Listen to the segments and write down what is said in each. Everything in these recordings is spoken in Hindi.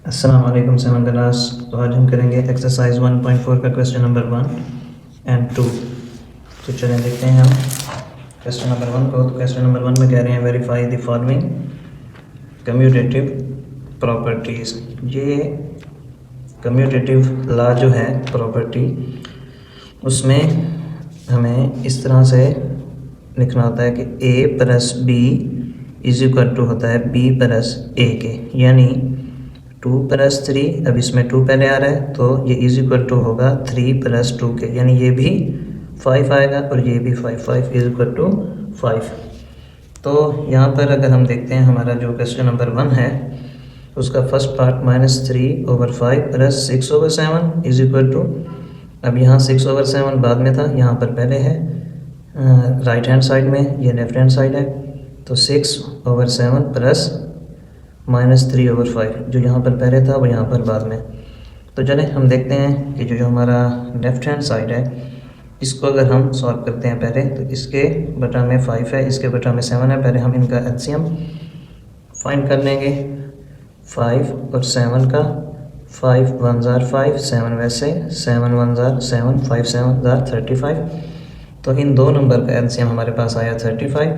अस्सलाम वालेकुम सेवन क्लास। तो आज हम करेंगे एक्सरसाइज 1.4 का क्वेश्चन नंबर 1 एंड 2। तो चलें देखते हैं हम क्वेश्चन नंबर 1 को। तो क्वेश्चन नंबर 1 में कह रहे हैं verify the following commutative properties. ये कम्यूटेटिव लॉ जो है प्रॉपर्टी, उसमें हमें इस तरह से लिखना होता है कि a plus b is equal to होता है b प्लस a के, यानी 2 प्लस 3, अब इसमें 2 पहले आ रहा है तो ये इज इक्वल टू होगा 3 प्लस 2 के, यानी ये भी 5 आएगा और ये भी 5 इज इक्वल टू 5। तो यहाँ पर अगर हम देखते हैं हमारा जो क्वेश्चन नंबर 1 है उसका first part -3/5 plus 6/7 is equal to, अब यहाँ 6/7 बाद में था, यहाँ पर पहले है राइट हैंड साइड में, ये लेफ्ट हैंड साइड है। तो 6/7 प्लस -3/5 जो यहाँ पर पहले था वो यहाँ पर बाद में। तो चलें हम देखते हैं कि जो हमारा लेफ़्ट हैंड साइड है इसको अगर हम सॉल्व करते हैं पहले, तो इसके बटा में 5 है, इसके बटा में 7 है। पहले हम इनका एलसीएम फाइंड कर लेंगे। 5 और 7 का, 5 1 ज़ार 5, 7 वैसे, 7 1 ज़ार 7, 5 7 ज़ार 35। तो इन दो नंबर का एलसीएम हमारे पास आया 35।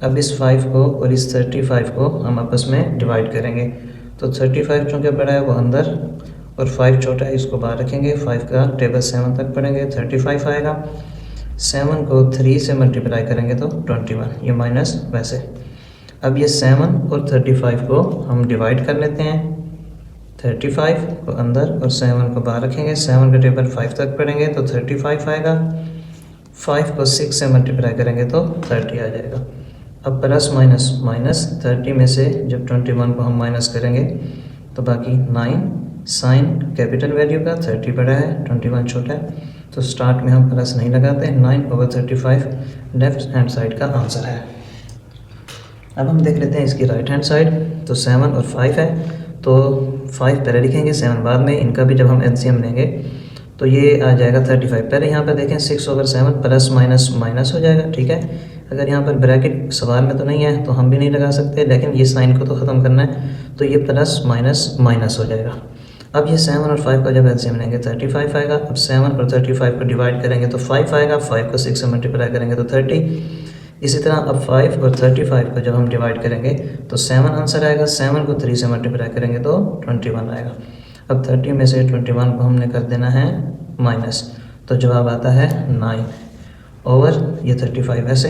अब इस 5 को और इस 35 को हम आपस में डिवाइड करेंगे। तो 35 चूँकि बड़ा है वो अंदर और 5 छोटा है, इसको बाहर रखेंगे। 5 का टेबल 7 तक पढ़ेंगे, 35 आएगा। 7 को 3 से मल्टीप्लाई करेंगे तो 21, ये माइनस वैसे। अब ये 7 और 35 को हम डिवाइड कर लेते हैं। 35 को अंदर और 7 को बाहर रखेंगे। 7 का टेबल 5 तक पढ़ेंगे तो 35 आएगा। 5 को 6 से मल्टीप्लाई करेंगे तो 30 आ जाएगा। अब प्लस माइनस 30 में से जब 21 को हम माइनस करेंगे तो बाकी 9, साइन कैपिटल वैल्यू का 30 बड़ा है, 21 छोटा है, तो स्टार्ट में हम प्लस नहीं लगाते। 9/35 लेफ्ट हैंड साइड का आंसर है। अब हम देख लेते हैं इसकी राइट हैंड साइड। तो 7 और 5 है, तो 5 पहले लिखेंगे, 7 बाद में। इनका भी जब हम एलसीएम लेंगे तो ये आ जाएगा 35। पहले यहाँ पर देखें 6/7 प्लस माइनस हो जाएगा, ठीक है। अगर यहाँ पर ब्रैकेट सवाल में तो नहीं है तो हम भी नहीं लगा सकते, लेकिन ये साइन को तो ख़त्म करना है, तो ये प्लस माइनस हो जाएगा। अब ये 7 और 5 का जब एलसीएम लेंगे 35 आएगा। अब 7 और 35 को डिवाइड करेंगे तो 5 आएगा। 5 को 6 से मल्टीप्लाई करेंगे तो 30। इसी तरह अब 5 और 35 को जब हम डिवाइड करेंगे तो 7 आंसर आएगा। 7 को 3 से मल्टीप्लाई करेंगे तो 21 आएगा। अब 30 में से 21 को हमने कर देना है माइनस, तो जवाब आता है 9 ओवर ये 35 ऐसे।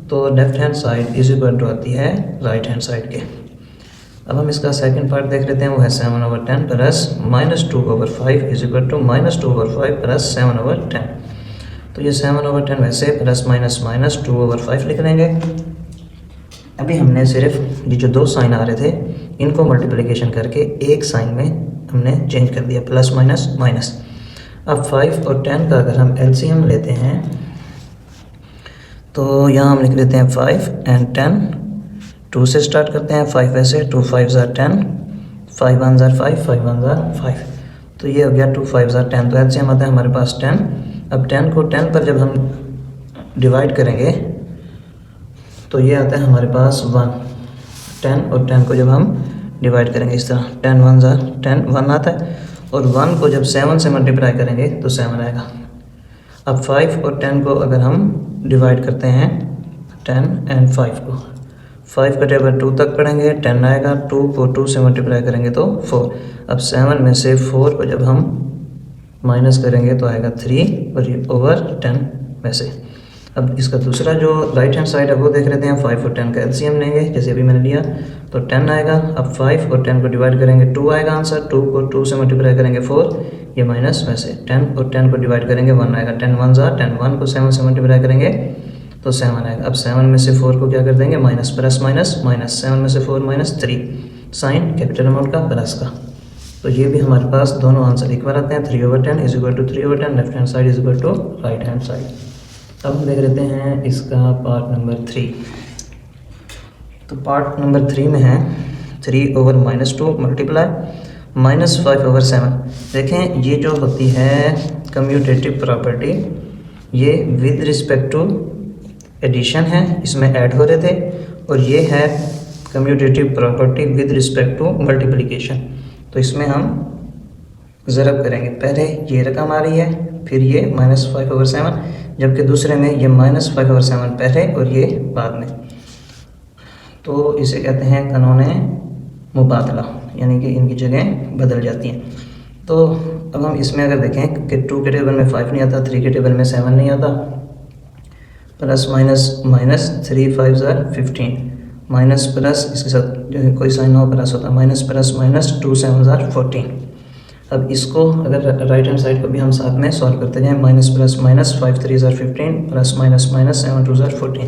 तो left hand side is equal to आती है राइट हैंड साइड के। अब हम इसका सेकंड पार्ट देख लेते हैं, वो है 7/10 plus -2/5 is equal to -2/5 plus 7/10। तो ये 7/10 वैसे प्लस माइनस 2/5 लिख लेंगे। अभी हमने सिर्फ ये जो दो साइन आ रहे थे इनको मल्टीप्लिकेशन करके एक साइन में हमने चेंज कर दिया, प्लस माइनस। अब 5 और 10 का अगर हम एलसीएम लेते हैं तो यहाँ हम लिख लेते हैं 5 एंड 10। 2 से स्टार्ट करते हैं, 5 वैसे, 2 5 ज़ार 10, 5 1 ज़ार 5, 5 1 ज़ार 5। तो ये हो गया 2 5 ज़ार 10। तो एलसीएम आता है हमारे पास 10। अब 10 को 10 पर जब हम डिवाइड करेंगे तो ये आता है हमारे पास 1। 10 और 10 को जब हम डिवाइड करेंगे इस तरह, 10 1 ज़ार 10, 1 आता है, और 1 को जब 7 से मल्टीप्लाई करेंगे तो 7 आएगा। अब 5 और 10 को अगर हम डिवाइड करते हैं, 10 एंड 5 को, 5 का टेबल 2 तक पढ़ेंगे, 10 आएगा। 2 को 2 से मल्टीप्लाई करेंगे तो 4। अब 7 में से 4 को जब हम माइनस करेंगे तो आएगा 3 और ये ओवर 10 में से। अब इसका दूसरा जो राइट हैंड साइड है वो देख लेते हैं। 5 और 10 का एलसीएम लेंगे, जैसे अभी मैंने लिया, तो 10 आएगा। अब 5 और 10 को डिवाइड करेंगे, 2 आएगा आंसर। 2 को 2 से मल्टीप्लाई करेंगे 4, ये माइनस वैसे। 10 और 10 को डिवाइड करेंगे 1 आएगा। 10 1 ज़ार 10, 1 को 7 से मल्टीप्लाई करेंगे तो 7 आएगा। अब 7 में से 4 को क्या कर देंगे, माइनस, प्लस माइनस। 7 में से 4 माइनस 3, साइन कैपिटल अमाउंट का प्लस का। तो ये भी हमारे पास दोनों आंसर इक्वल आते हैं। 3/10 is equal to 3/10, left hand side is equal to right hand side. अब हम देख लेते हैं इसका पार्ट नंबर 3। तो पार्ट नंबर 3 में है 3/-2 मल्टीप्लाई -5/7। देखें ये जो होती है कम्यूटेटिव प्रॉपर्टी, ये विद रिस्पेक्ट टू एडिशन है, इसमें ऐड हो रहे थे, और ये है commutative property with respect to multiplication. तो इसमें हम ज़रब करेंगे। पहले ये रकम आ रही है, फिर ये -5/7, जबकि दूसरे में ये -5/7 पहले और ये बाद में। तो इसे कहते हैं कानून मुबादला, यानी कि इनकी जगह बदल जाती हैं। तो अब हम इसमें अगर देखें कि 2 के टेबल में 5 नहीं आता, 3 के टेबल में 7 नहीं आता, प्लस माइनस 3 5 15, माइनस प्लस इसके साथ जो कोई साइन ना हो प्लस होता है, माइनस प्लस माइनस 2 7 14। अब इसको अगर राइट हैंड साइड को भी हम साथ में सॉल्व करते जाएं, minus plus minus 5 3 15, plus minus minus 7 2 14।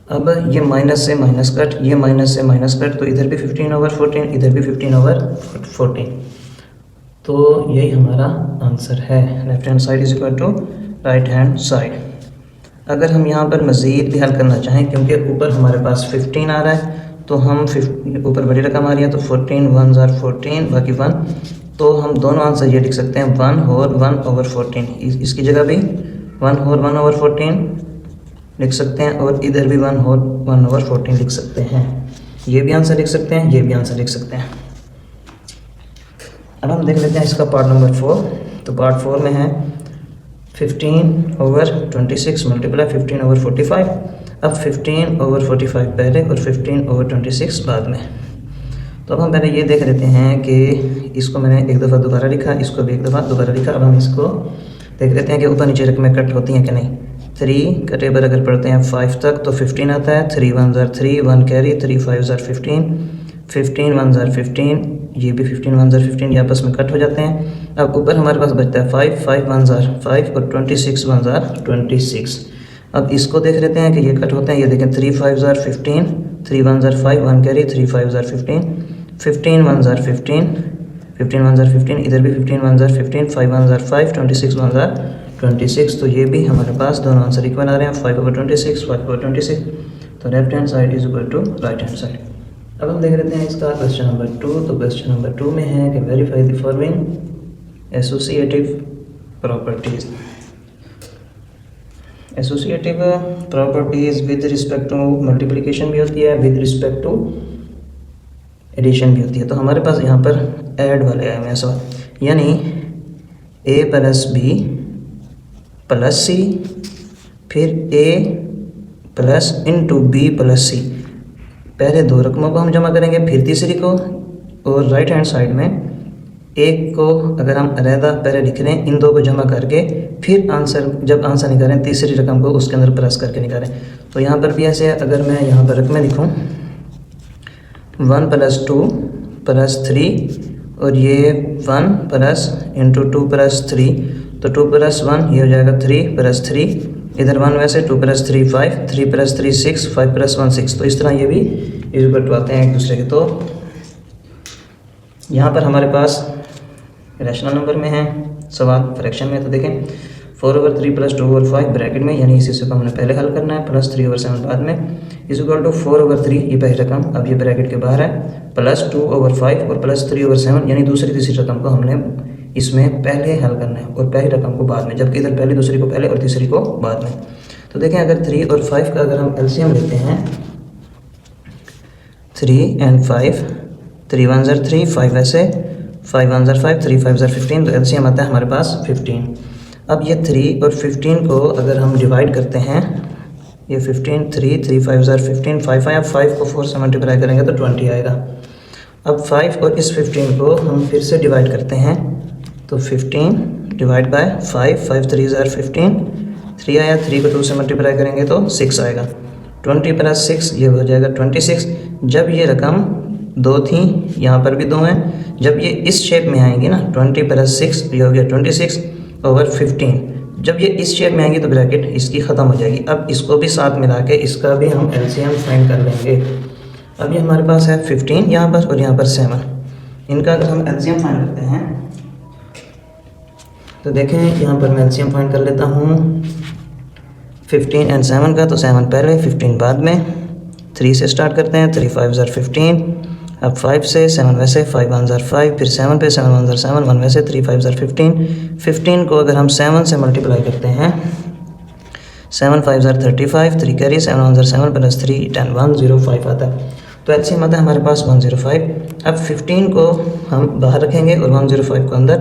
अब ये माइनस से माइनस कट, ये माइनस से माइनस कट, तो इधर भी 15/14, इधर भी 15/14। तो यही हमारा आंसर है। Left hand side is equal to right hand side. अगर हम यहाँ पर मज़ीद भी हल करना चाहें, क्योंकि ऊपर हमारे पास 15 आ रहा है, तो हम ऊपर बड़ी रकम आ रही है, तो 14 1 14 बाकी 1, तो हम दोनों आंसर ये लिख सकते हैं 1 और 1/14। इसकी जगह भी 1 और 1/14 लिख सकते हैं, और इधर भी 1 और 1/14 लिख सकते हैं। ये भी आंसर लिख सकते हैं, ये भी आंसर लिख सकते हैं। अब हम देख लेते हैं इसका पार्ट नंबर 4। तो पार्ट 4 में है 15/26 मल्टीप्लाई 15/45। अब 15/45 पहले और 15/26 बाद में। तो अब हम पहले ये देख लेते हैं कि इसको मैंने एक दफ़ा दोबारा लिखा, इसको भी एक दफ़ा दोबारा लिखा। अब हम इसको देख लेते हैं कि ऊपर नीचे रकमें कट होती हैं कि नहीं। 3 का टेबल अगर पढ़ते हैं 5 तक तो 15 आता है, 3 1 3, 1 कैरी, 3 5 15, 15 1 15, ये भी 15 1 15, ये आपस में कट हो जाते हैं। अब ऊपर हमारे पास बचता है 5 5 1 5 और 26 1 26। अब इसको देख लेते हैं कि ये कट होते हैं। ये देखें 3 5 15, 3 1 5, 1 कैरी, 3 5 15, 15 1 15, 15 1 15, इधर भी 15 1 15, 5 1 5, 26 1 26। तो ये भी हमारे पास दोनों आंसर इक्वल आ रहे हैं, 5/26 5/26। तो left hand side is equal to right hand side. अब हम देख लेते हैं इसका क्वेश्चन नंबर 2। तो क्वेश्चन नंबर 2 में है कि verify the following associative properties. Associative properties with respect to multiplication भी होती है, विद रिस्पेक्ट टू एडिशन भी होती है। तो हमारे पास यहाँ पर ऐड वाले आए हैं सवाल, यानी a + b + c, फिर a + b + c। पहले दो रकमों को हम जमा करेंगे, फिर तीसरी को, और राइट हैंड साइड में एक को अगर हम अलहदा पहले लिख लें, इन दो को जमा करके फिर आंसर, जब आंसर निकालें तीसरी रकम को उसके अंदर प्लस करके निकालें। तो यहाँ पर भी ऐसे है। अगर मैं यहाँ पर रकमें लिखूँ 1 + 2 + 3, और ये 1 + × 2 + 3, तो 2 + 1 ये हो जाएगा 3 + 3, इधर 1 वैसे 2 + 3 5, 3 + 3 6, 5 + 1 6। तो इस तरह ये भी इक्वल आते हैं एक दूसरे के। तो यहाँ पर हमारे पास रैशनल नंबर में है सवाल, फ्रैक्शन में। तो देखें 4/3 + 2/5 ब्रैकेट में, यानी इसी से को हमने पहले हल करना है, प्लस 3/7 बाद में, इज इक्वल टू 4/3 ये पहली रकम, अब ये ब्रैकेट के बाहर है, प्लस 2/5 और प्लस 3/7, यानी दूसरी तीसरी रकम को हमने इसमें पहले हल करना है और पहली रकम को बाद में, जबकि इधर पहली दूसरी को पहले और तीसरी को बाद में। तो देखें अगर 3 और 5 का अगर हम एलसीएम लेते हैं, 3 और 5, 3 1 3, 5 ऐसे, 5 1 5, 3 5 15, तो एलसीएम आता है हमारे पास 15। अब ये 3 और 15 को अगर हम डिवाइड करते हैं, ये 15 3 3 5 15, 5 आया, 5 को 4 से मल्टीप्लाई करेंगे तो 20 आएगा। अब 5 और इस 15 को हम फिर से डिवाइड करते हैं, तो 15 डिवाइड बाय 5, 5 3 15, 3 आया, 3 को 2 से मल्टीप्लाई करेंगे तो 6 आएगा। 20 + 6 ये हो जाएगा 26। जब ये रकम 2 थी, यहाँ पर भी 2 हैं, जब ये इस शेप में आएंगी ना, 20 + 6 ये हो गया 26/15। जब ये इस शेप में आएंगी तो ब्रैकेट इसकी ख़त्म हो जाएगी। अब इसको भी साथ मिला के इसका भी हम एलसीएम फाइंड कर लेंगे। अब ये हमारे पास है 15 यहाँ पर और यहाँ पर 7। इनका अगर हम एलसीएम फाइंड करते हैं तो देखें यहाँ पर मैं एलसीएम फाइंड कर लेता हूँ 15 और 7 का। तो 7 पहले 15 बाद में, 3 से स्टार्ट करते हैं, 3 5 15, अब 5 से 7 वैसे, 5 1 5, फिर 7 पे 7 1 7, 1 वैसे, 3 5 15। 15 को अगर हम 7 से मल्टीप्लाई करते हैं, 7 5 35, 3 कैरी, 7 1 7 + 3 10 105 आता है। तो एलसीएम आता है हमारे पास 105। अब 15 को हम बाहर रखेंगे और 105 को अंदर।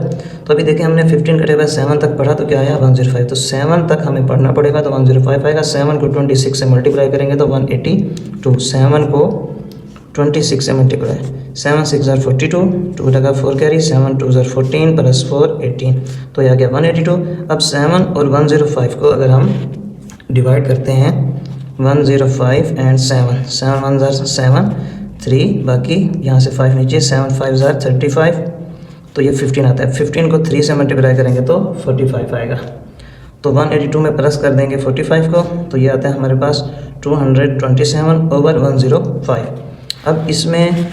तो अभी देखें हमने 15 कटे हुए 7 तक पढ़ा तो क्या आया 105, तो 7 तक हमें पढ़ना पड़ेगा तो 105 आएगा। 7 को 26 से मल्टीप्लाई करेंगे तो 182, 7 को 26 से मल्टीप्लाई, 7 6 ज़ार 42, 2 लगा 4 कैरी, 7 2 ज़ार 14 प्लस 4 18, तो यह आ गया 182। अब 7 और 105 को अगर हम डिवाइड करते हैं 105 एंड 7, 7 1 ज़ार 7, 3 बाकी यहाँ से 5 नीचे, 7 5 ज़ार 35, तो ये 15 आता है। 15 को 3 से मल्टीप्लाई करेंगे तो 45 आएगा। तो 182 में प्लस कर देंगे 45 को, तो ये आता है हमारे पास 227/105। अब इसमें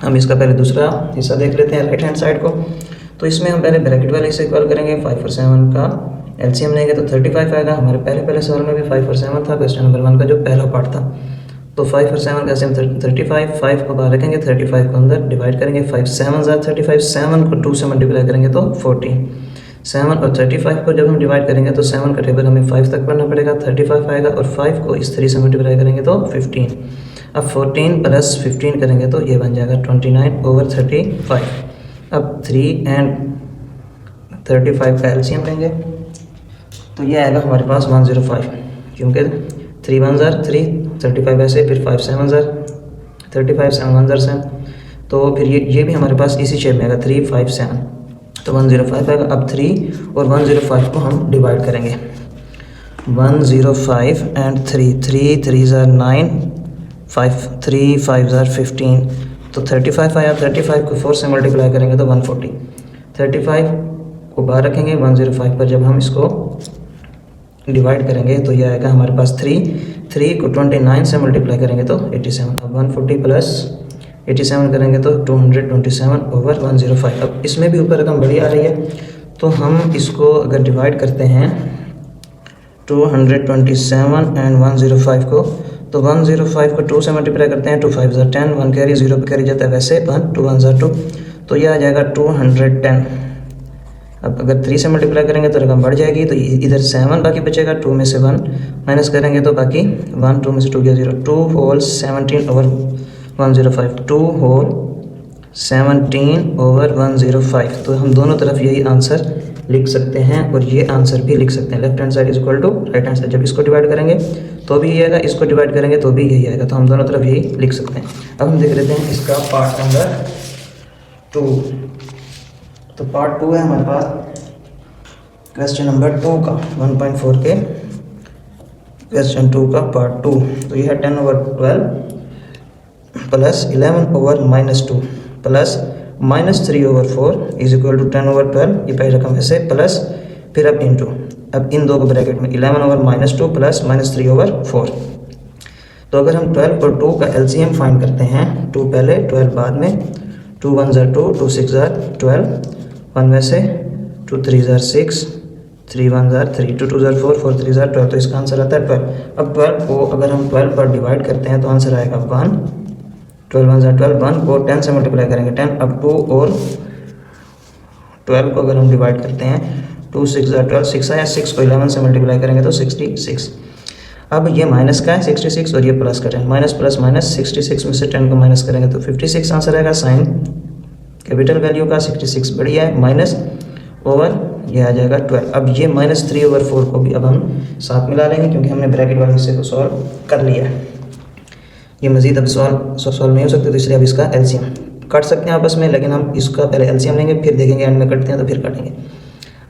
हम इसका पहले दूसरा हिस्सा देख लेते हैं, राइट हैंड साइड को। तो इसमें हम पहले ब्रैकेट वाले हिस्से इक्वल करेंगे, 5 और 7 का एलसीएम लेंगे तो 35 आएगा। हमारे पहले सवाल में भी 5 और 7 था, क्वेश्चन नंबर 1 का जो पहला पार्ट था। तो 5 और 7 का एलसीएम 35, 5 को बाहर रखेंगे, 35 को अंदर डिवाइड करेंगे, 5 7 ज़ार 35, 7 को 2 से मल्टीप्लाई करेंगे तो 14। 7 और 35 को जब हम डिवाइड करेंगे तो 7 का टेबल हमें 5 तक पढ़ना पड़ेगा, 35 आएगा, और 5 को इस 3 से मल्टीप्लाई करेंगे तो 15। अब 14 प्लस 15 करेंगे तो ये बन जाएगा 29/35। अब 3 एंड 35 का एलसीएम लेंगे तो ये आएगा हमारे पास 105, क्योंकि 3 1 ज़ार 3, 35 ऐसे, फिर 5 7 ज़ार 35, 7 1 ज़ार 7, तो फिर ये भी हमारे पास इसी शेप में आएगा 3 5 7, तो 105 आएगा। अब 3 और 105 को हम डिवाइड करेंगे, 105 एंड 3 3 ज़ार 9, 5 3 5 ज़ार 15, तो 35 आया। 35 को 4 से मल्टीप्लाई करेंगे तो 140, 35 को बाहर रखेंगे, 105 पर जब हम इसको डिवाइड करेंगे तो ये आएगा हमारे पास 3 को 29 से मल्टीप्लाई करेंगे तो 87। अब 140 प्लस 87 करेंगे तो 227/105। अब इसमें भी ऊपर रकम बड़ी आ रही है, तो हम इसको अगर डिवाइड करते हैं 227 एंड 105 को, तो 105 को 2 से मल्टीप्लाई करते हैं, 2 5 ज़ार 10, 1 कैरी, 0 पे कैरी जाता है, वैसे 1 2 1 ज़ार 2, तो यह आ जाएगा 210। अब अगर 3 से मल्टीप्लाई करेंगे तो रकम बढ़ जाएगी, तो इधर 7 बाकी बचेगा, 2 में से 1 माइनस करेंगे तो बाकी 1, 2 में से 2 गया 0, 2 होल 17/105, 2 होल 17/105। तो हम दोनों तरफ यही आंसर लिख सकते हैं और ये आंसर भी लिख सकते हैं। Left hand side is equal to right hand side. जब इसको डिवाइड करेंगे तो भी यही आएगा, इसको डिवाइड करेंगे तो भी यही आएगा, तो हम दोनों तरफ यही लिख सकते हैं। अब हम देख लेते हैं इसका पार्ट नंबर 2। तो पार्ट 2 है हमारे पास क्वेश्चन नंबर 2 का, 1.4 के क्वेश्चन 2 का पार्ट 2। तो ये है 10/12 plus 11/-2 plus -3/4 is equal to 10/12, ये पहली रकम ऐसे, प्लस फिर अब इंटू, अब इन दो को ब्रैकेट में 11/-2 प्लस -3/4। तो अगर हम 12 और 2 का एलसीएम फाइंड करते हैं, 2 पहले 12 बाद में, 2 1 ज़ार 2, 2 6 ज़ार 12, 1 में से 2 3 ज़ार 6, 3 1 ज़ार 3, 2 2 ज़ार 4, 4 3 ज़ार 12, तो इसका आंसर आता है 12। अब 12 को अगर हम 12 पर डिवाइड करते हैं तो आंसर आएगा 1, 12 1 ज़ार 12, 1 को 10 से मल्टीप्लाई करेंगे 10। अब 2 और 12 को अगर हम डिवाइड करते हैं, 2 6 ज़ार 12, 6 आया, 6 को 11 से मल्टीप्लाई करेंगे तो 66। अब ये माइनस का है 66 और ये प्लस का 10, माइनस प्लस माइनस, 66 में से 10 को माइनस करेंगे तो 56 आंसर आएगा। साइन कैपिटल वैल्यू का 66 बढ़िया है, माइनस ओवर ये आ जाएगा 12। अब ये -3/4 को भी अब हम साथ मिला लेंगे, क्योंकि हमने ब्रैकेट वाले हिस्से को सॉल्व कर लिया है। ये मज़ीद अब सॉल्व नहीं हो सकते, तो इसलिए अब इसका एलसीएम काट सकते हैं आपस में, लेकिन हम इसका पहले एलसीएम लेंगे, फिर देखेंगे एंड में कटते हैं तो फिर काटेंगे।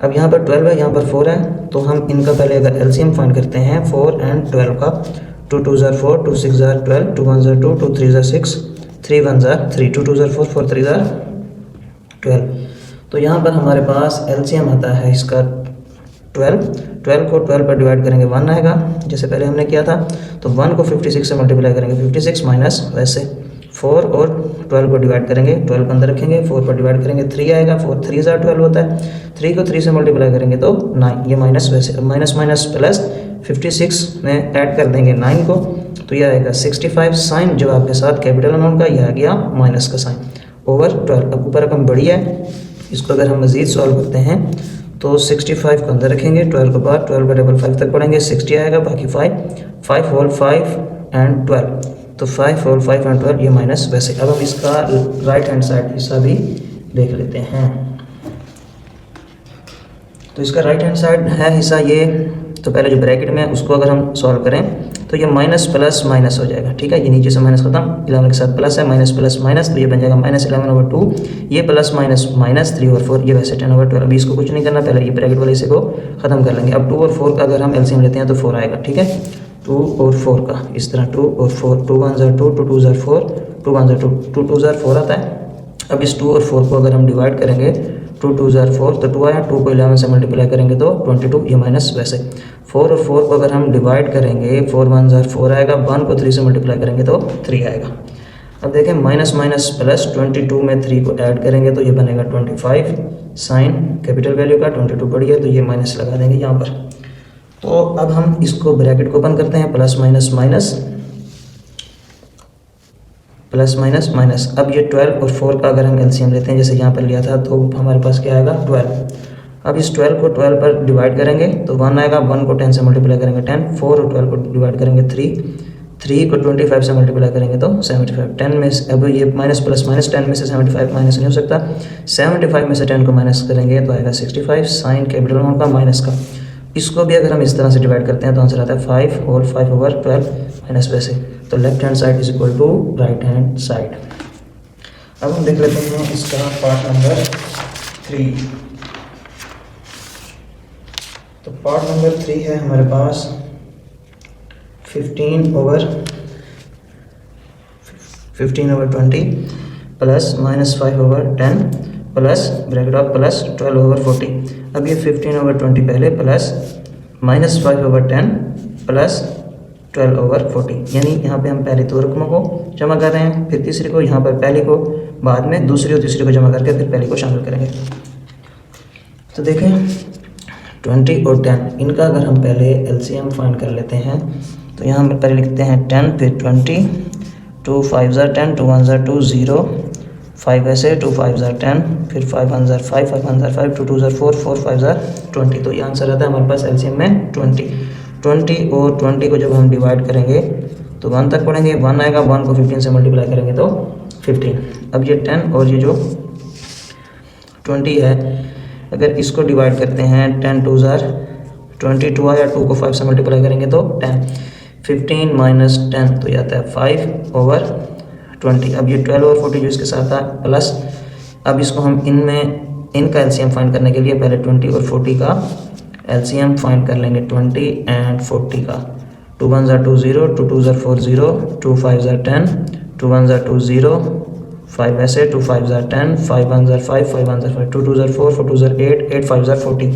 अब यहाँ पर 12 है, यहाँ पर 4 है, तो हम इनका पहले अगर एलसीएम फाइंड करते हैं 4 एंड 12 का, 2 2 ज़ार 4, 2 6 ज़ार 12, 2 1 ज़ार 2, 2 3 ज़ार 6, 3 1 ज़ार 3, 2 2 ज़ार 4, 4 3 ज़ार 12। तो यहाँ पर हमारे पास एलसीएम आता है इसका 12 को 12 पर डिवाइड करेंगे 1 आएगा, जैसे पहले हमने किया था। तो 1 को 56 से मल्टीप्लाई करेंगे, 56 माइनस वैसे 4 और 12 को डिवाइड करेंगे, 12 को अंदर रखेंगे, 4 पर डिवाइड करेंगे 3 आएगा, 4 3 ज़ार 12 होता है, 3 को 3 से मल्टीप्लाई करेंगे तो 9, ये माइनस वैसे, माइनस माइनस प्लस 56 में ऐड कर देंगे 9 को, तो यह आएगा 65। साइन जवाब के साथ कैपिटल अमाउंट का, यह आ गया माइनस का साइन ओवर 12। अब ऊपर रकम बड़ी है, इसको अगर हम मज़ीद सॉल्व करते हैं तो 65 को अंदर रखेंगे, 12 के बाद 12 का टेबल 5 तक पढ़ेंगे, 60 आएगा, बाकी 5 होल 5 एंड 12, तो 5 और 5 और 12 ये माइनस वैसे। अब हम इसका राइट हैंड साइड हिस्सा भी देख लेते हैं। तो इसका राइट हैंड साइड है हिस्सा ये, तो पहले जो ब्रैकेट में है उसको अगर हम सॉल्व करें तो ये माइनस प्लस माइनस हो जाएगा, ठीक है। ये नीचे से माइनस खत्म, 11 के साथ प्लस है, माइनस प्लस माइनस, तो ये बन जाएगा -11/2, ये प्लस माइनस माइनस 3 और 4, ये वैसे 10/12। अभी इसको कुछ नहीं करना, पहले ये ब्रैकेट वाले हिस्से को खत्म कर लेंगे। अब 2 और 4 का अगर हम एलसीएम लेते हैं तो 4 आएगा, ठीक है। 2 और 4 का इस तरह 2 और 4, 2 1 ज़ा 2, 2 2 ज़ा 4, 2 1 ज़ा 2, 2 2 ज़ा 4 आता है। अब इस 2 और 4 को अगर हम डिवाइड करेंगे, 2 2 ज़ा 4 तो 2 आया, 2 को 11 से मल्टीप्लाई करेंगे तो 22, ये माइनस वैसे। 4 और 4 को अगर हम डिवाइड करेंगे, 4 1 ज़ा 4 आएगा, 1 को 3 से मल्टीप्लाई करेंगे तो 3 आएगा। अब देखें माइनस माइनस प्लस, 22 में 3 को ऐड करेंगे तो ये बनेगा 25, साइन कैपिटल वैल्यू का 22 बढ़ गया तो ये माइनस लगा देंगे यहाँ पर। तो अब हम इसको ब्रैकेट को ओपन करते हैं, plus minus minus, plus minus minus. अब ये 12 और 4 का अगर हम एलसीएम लेते हैं जैसे यहाँ पर लिया था तो हमारे पास क्या आएगा 12। अब इस 12 को 12 पर डिवाइड करेंगे तो 1 आएगा, 1 को 10 से मल्टीप्लाई करेंगे 10, 4 और 12 को डिवाइड करेंगे 3, 3 को 25 से मल्टीप्लाई करेंगे तो 75, 10 में से अब ये माइनस प्लस माइनस, 10 में से 75 माइनस नहीं हो सकता, 75 में से 10 को माइनस करेंगे तो आएगा 65, साइन कैपिटल अमाउंट का माइनस का। इसको भी अगर हम इस तरह से डिवाइड करते हैं तो आंसर आता है 5 होल 5/12 माइनस वैसे। तो left hand side is equal to right hand side. अब हम देख लेते हैं इसका पार्ट नंबर 3। तो पार्ट नंबर 3 है हमारे पास 15/20 plus -5/10 plus bracket of plus 12/40। अब ये 15/20 पहले प्लस -5/10 प्लस 12/40, यानी यहाँ पे हम पहले दो रकमों को जमा कर रहे हैं, फिर तीसरी को, यहाँ पर पहली को, बाद में दूसरी और तीसरी को जमा करके फिर पहली को शामिल करेंगे। तो देखें 20 और 10 इनका अगर हम पहले एलसीएम फाइंड कर लेते हैं तो यहाँ हम पहले लिखते हैं 10 फिर 20, 2 5 ज़ा 10, 2 1 ज़ा 2 0, 5 ऐसे, 2 5 ज़ा 10, फिर 5 1 ज़ा 5, 5 1 ज़ा 5, 2 2 ज़ा 4, 4 5 ज़ा 20। तो ये आंसर आता है हमारे पास एलसीएम में 20। 20 और 20 को जब हम डिवाइड करेंगे तो 1 तक पढ़ेंगे, 1 आएगा, 1 को 15 से मल्टीप्लाई करेंगे तो 15। अब ये 10 और ये जो 20 है अगर इसको डिवाइड करते हैं, 10 2 ज़ा 22 आया, 2 को 5 से मल्टीप्लाई करेंगे तो 10, 15 माइनस 10 तो ये आता है 5/20। अब ये 12 और 40 जो इसके साथ था प्लस, अब इसको हम इनका एलसीएम फाइंड करने के लिए पहले 20 और 40 का एलसीएम फाइंड कर लेंगे, 20 एंड 40 का। 2 1 ज़ा 2 0, 2 2 ज़ा 4 0, 2 5 ज़ा 10, 2 1 ज़ा 2 0, 5 ऐसे, 2 5 ज़ा 10, 5 1 ज़ा 5, 5 1 ज़ा 5, 2 2 ज़ा 4, 4 2 ज़ा 8, 8 5 ज़ा 40।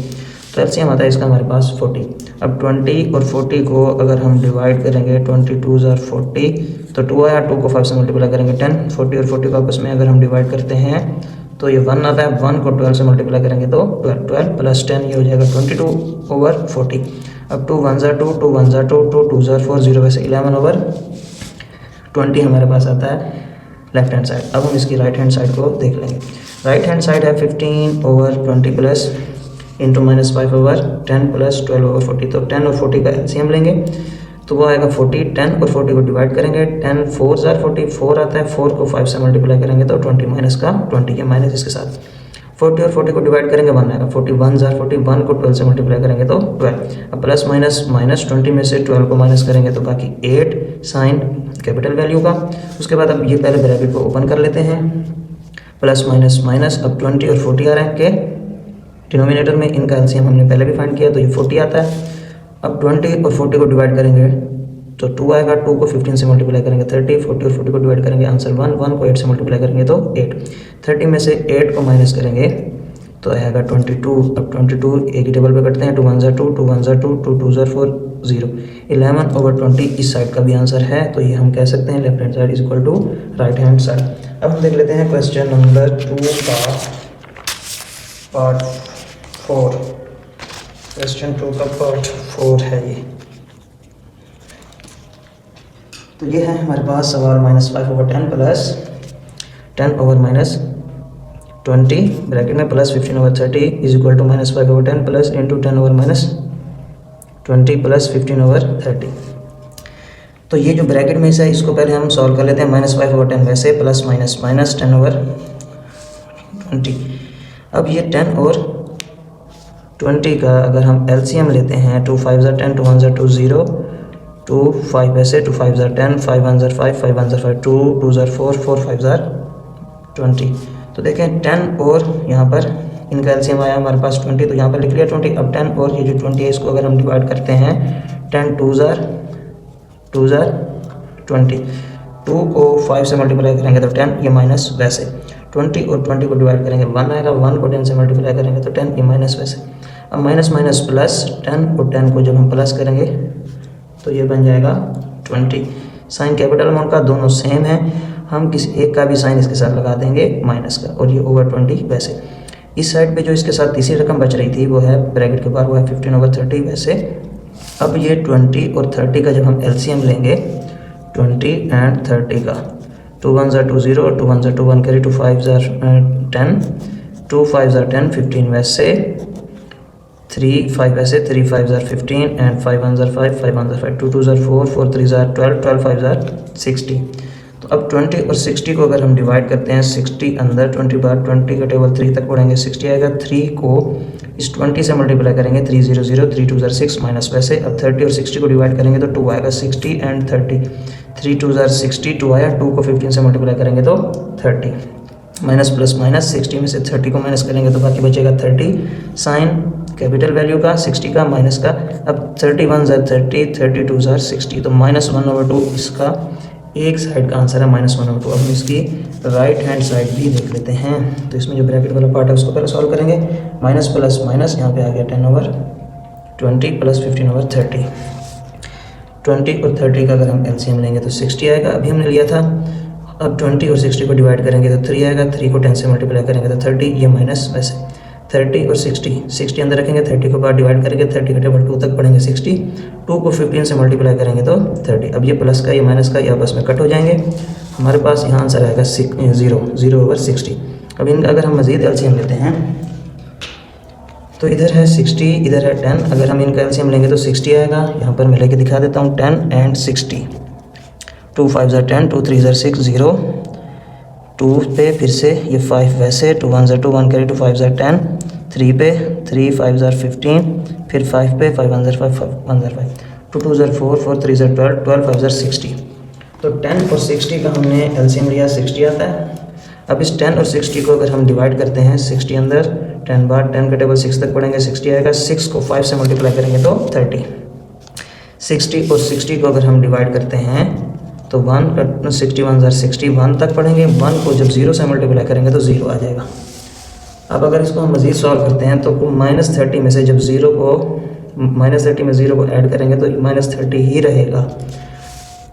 तो एलसीएम आता है इसका हमारे पास 40। अब 20 और 40 को अगर हम डिवाइड करेंगे, 22 ज़ा 40 तो 2 आया, 2 को 5 से मल्टीप्लाई करेंगे 10, 40 और 40 को आपस में अगर हम डिवाइड करते हैं तो ये 1 आता है, 1 को 12 से मल्टीप्लाई करेंगे तो 12, 12 प्लस 10 ये हो जाएगा 22/40। अब 2 1 ज़ा 2, 2 1 ज़ा 2, 2 2 ज़ा 4 0 वैसे 11/20 हमारे पास आता है लेफ्ट हैंड साइड। अब हम इसकी राइट हैंड साइड को देख लेंगे। राइट हैंड साइड है 15/20 प्लस इंटू -5/10 प्लस 12/40। तो 10 और 40 का एलसीएम लेंगे तो वो आएगा 40, 10 और 40 को डिवाइड करेंगे, 10 4 ज़ा 40, 4 आता है, 4 को 5 से मल्टीप्लाई करेंगे तो 20 माइनस का 20 के माइनस इसके साथ 40 और 40 को डिवाइड करेंगे 1 आएगा, 41 ज़ा 40, 1 को 12 से मल्टीप्लाई करेंगे तो 12। अब प्लस माइनस माइनस 20 में से 12 को माइनस करेंगे तो बाकी 8 साइन कैपिटल वैल्यू का। उसके बाद अब ये पहले ब्रैकेट को ओपन कर लेते हैं, प्लस माइनस माइनस। अब 20 और 40 आ रहे हैं के डिनोमिनेटर में, इनका एलसीएम हमने पहले भी फाइंड किया तो ये 40 आता है। अब 20 और 40 को डिवाइड करेंगे तो 2 आएगा, 2 को 15 से मल्टीप्लाई करेंगे 30, 40 और 40 को डिवाइड करेंगे आंसर 1, 1 को 8 से मल्टीप्लाई करेंगे तो 8, 30 में से 8 को माइनस करेंगे तो आएगा 22। अब 22 एक ही टेबल पे करते हैं, 2 1 ज़ा 2, 2 1 ज़ा 2, 2 2 ज़ा 4 0, 11/20 इस साइड का भी आंसर है। तो ये हम कह सकते हैं left hand side is equal to right hand side. अब हम देख लेते हैं क्वेश्चन नंबर 2 का पार्ट 4। क्वेश्चन 2 का पार्ट 4 है ये। तो ये है हमारे पास सवाल -5/10 प्लस 10/-20 ब्रैकेट में plus 15/30 is equal to -5/10 plus into 10/-20 plus 15/30। तो ये जो ब्रैकेट में से है इसको पहले हम सॉल्व कर लेते हैं। -5/10 वैसे, प्लस माइनस माइनस 10/20। अब ये 10 और 20 का अगर हम LCM लेते हैं, 2 5 ज़ा 10, 2 1 ज़ा 2 0, 2 5 ऐसे, 2 5 ज़ा 10, 5 1 ज़ा 5, 5 1 ज़ा 5, 2 2 ज़ा 4, 4 5 ज़ा 20। तो देखें 10 और यहाँ पर इनका LCM आया हमारे पास 20, तो यहाँ पर लिख लिया 20। अब 10 और ये जो 20 है इसको अगर हम डिवाइड करते हैं, 10 2 ज़ा 20, 2 को 5 से मल्टीप्लाई करेंगे तो 10, ये माइनस वैसे। 20 और 20 को डिवाइड करेंगे 1 आएगा, 1 को 10 से मल्टीप्लाई करेंगे तो 10, ये माइनस वैसे। अब माइनस माइनस प्लस, 10 और 10 को जब हम प्लस करेंगे तो ये बन जाएगा 20। साइन कैपिटल अमाउंट का दोनों सेम है, हम किसी एक का भी साइन इसके साथ लगा देंगे माइनस का, और ये ओवर 20 वैसे। इस साइड पे जो इसके साथ तीसरी रकम बच रही थी वो है ब्रैकेट के बाहर, वो है 15/30 वैसे। अब ये 20 और 30 का जब हम LCM लेंगे, 20 एंड 30 का, 2 1 ज़ा 2 0, 2 1 ज़ा 2 1 कैरी, 2 5 ज़ा 10, 2 5 ज़ा 10, 15 वैसे, 3 5 वैसे, 3 5 ज़ा 15 एंड 5 1 ज़ा 5, 5 1 ज़ा 5, 2 2 ज़ा 4, 4 3 ज़ा 12, 12 5 ज़ा 60। तो अब 20 और 60 को अगर हम डिवाइड करते हैं, 60 अंदर 20 बार 20 का टेबल 3 तक पढ़ेंगे, 60 आएगा। 3 को इस 20 से मल्टीप्लाई करेंगे, 3 0 0, 3 2 ज़ा 6 माइनस वैसे। अब 30 और 60 को डिवाइड करेंगे तो 2 आएगा, 60 एंड 30, 3 2 ज़ा 60, 2 आया। 2 को 15 से मल्टीप्लाई करेंगे तो 30, माइनस प्लस माइनस, 60 में से 30 को माइनस करेंगे तो बाकी बचेगा 30, साइन कैपिटल वैल्यू का 60 का माइनस का। अब 31 ज़ा 30, 32 ज़ा 60, तो -1/2 इसका एक साइड का आंसर है, -1/2। अब हम इसकी राइट हैंड साइड भी देख लेते हैं। तो इसमें जो ब्रैकेट वाला पार्ट है उसको पहले सॉल्व करेंगे। माइनस प्लस माइनस, यहाँ पे आ गया 10/20 प्लस 15/30। 20 और 30 का अगर हम LCM लेंगे तो 60 आएगा, अभी हमने लिया था। अब 20 और 60 को डिवाइड करेंगे तो 3 आएगा, 3 को 10 से मल्टीप्लाई करेंगे तो 30, ये माइनस वैसे। 30 और 60 अंदर रखेंगे, 30 को बाद डिवाइड करेंगे, 30 का टेबल 2 तक पढ़ेंगे 60, 2 को 15 से मल्टीप्लाई करेंगे तो 30। अब ये प्लस का, ये माइनस का, ये आपस में कट हो जाएंगे। हमारे पास यहाँ आंसर आएगा 0/60। अब इनका अगर हम मज़ीद LCM लेते हैं तो इधर है 60, इधर है 10। अगर हम इनका LCM लेंगे तो 60 आएगा। यहाँ पर मैं लेके दिखा देता हूँ, 10 एंड 60, 2 5 ज़ा 10, 2 3 ज़ा 6 0, 2 पे फिर से ये 5 वैसे, 2 1 ज़ा 2 1 कैरी, 2 5 ज़ा 10, 3 पे 3 5 ज़ा 15, फिर 5 पे 5 1 ज़ा 5, 5 1 ज़ा 5, 2 2 ज़ा 4, 4 3 ज़ा 12, 12 5 ज़ा 60। तो 10 और 60 का हमने LCM लिया, 60 आता है। अब इस 10 और 60 को अगर हम डिवाइड करते हैं, 60 अंदर 10 बार 10 का टेबल 6 तक पढ़ेंगे, 60 आएगा। 6 को 5 से मल्टीप्लाई करेंगे तो 30। 60 और 60 को अगर हम डिवाइड करते हैं तो 1 का 61 ज़ा 60, 1 तक पढ़ेंगे। 1 को जब 0 से मल्टीप्लाई करेंगे तो 0 आ जाएगा। अब अगर इसको हम मज़ीद सॉल्व करते हैं तो -30 में से जब -30 में 0 को ऐड करेंगे तो -30 ही रहेगा।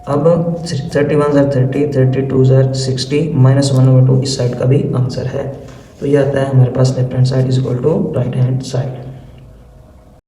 अब 31 ज़ा 30, 32 ज़ा 60, -1/2 इस साइड का भी आंसर है। तो ये आता है हमारे पास left hand side is equal to right hand side.